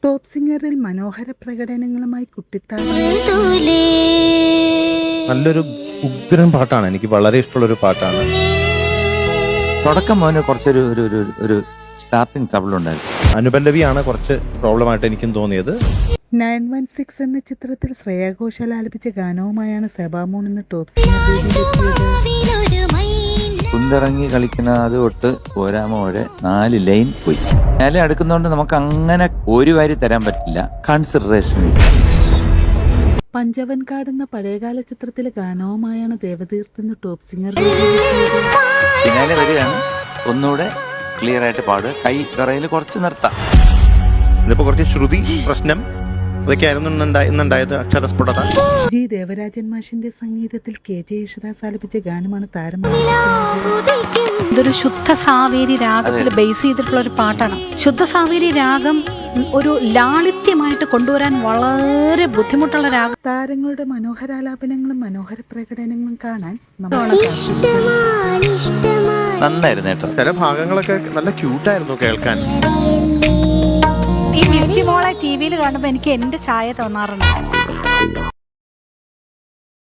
Top സിംഗറിൽ മനോഹര പ്രകടനങ്ങളുമായി കുട്ടിത്താരം. നല്ലൊരു ഉഗ്രൻ പാട്ടാണ്, എനിക്ക് വളരെ ഇഷ്ടമുള്ളൊരു പാട്ടാണ്. തുടക്കം മോന് കുറച്ചൊരു ഒരു ഒരു ഒരു സ്റ്റാർട്ടിങ് ട്രബിൾ ഉണ്ടായിരുന്നു. അനുപല്ലവിയാണ് കുറച്ച് പ്രോബ്ലമായിട്ട് എനിക്കും തോന്നിയത്. 916 എന്ന ചിത്രത്തിൽ ശ്രേയ ഘോഷാൽ ആലപിച്ച ഗാനവുമായാണ് സെബാമോൺ എന്ന ടോപ്പ് സിംഗർ വേദിയിലെത്തിയത്. കുന്തിറങ്ങി കളിക്കുന്ന അത് തൊട്ട് പോരാമോടെ 4 ലൈൻ പോയി. മേലെ അടുക്കുന്നതുകൊണ്ട് നമുക്ക് അങ്ങനെ ഒരു വാരി തരാൻ പറ്റില്ല, കൺസിഡറേഷൻ. പഞ്ചവൻകാട് എന്ന പഴയകാല ചിത്രത്തിലെ ഗാനവുമായാണ് ദേവതീർത്ത് എന്ന ടോപ്പ് സിംഗർ. പിന്നാലെ വരികയാണ്, ഒന്നുകൂടെ ക്ലിയർ ആയിട്ട് പാടുക, കൈ വിറയിൽ കുറച്ച് നിർത്താം. ഇതിപ്പോ കുറച്ച് ശ്രുതി പ്രശ്നം അതൊക്കെ ആയിരുന്നു ഇന്നുണ്ടായത്. അക്ഷരസ്ഫുടത. ജി ദേവരാജൻ മാഷിന്റെ സംഗീതത്തിൽ KJ യേശുദാസ് ആലപിച്ച ഗാനമാണ് താരം. ഇതൊരു ശുദ്ധ സാവേരി രാഗത്തിൽ ബേസ് ചെയ്തിട്ടുള്ള ഒരു പാട്ടാണ്. ശുദ്ധ സാവേരി രാഗം ഒരു ലാളിത്യമായിട്ട് കൊണ്ടുവരാൻ വളരെ ബുദ്ധിമുട്ടുള്ള രാഗം. താരങ്ങളുടെ മനോഹരാലാപനങ്ങളും മനോഹര പ്രകടനങ്ങളും കാണാൻ നന്നായിരുന്നു കേട്ടോ. ചില ഭാഗങ്ങളൊക്കെ നല്ല ക്യൂട്ടായിരുന്നു കേൾക്കാൻ. ഈ മിസ്റ്റി മോളെ TV-യിൽ കാണുമ്പോൾ എനിക്ക് എന്റെ ചായ തോന്നാറുണ്ട്.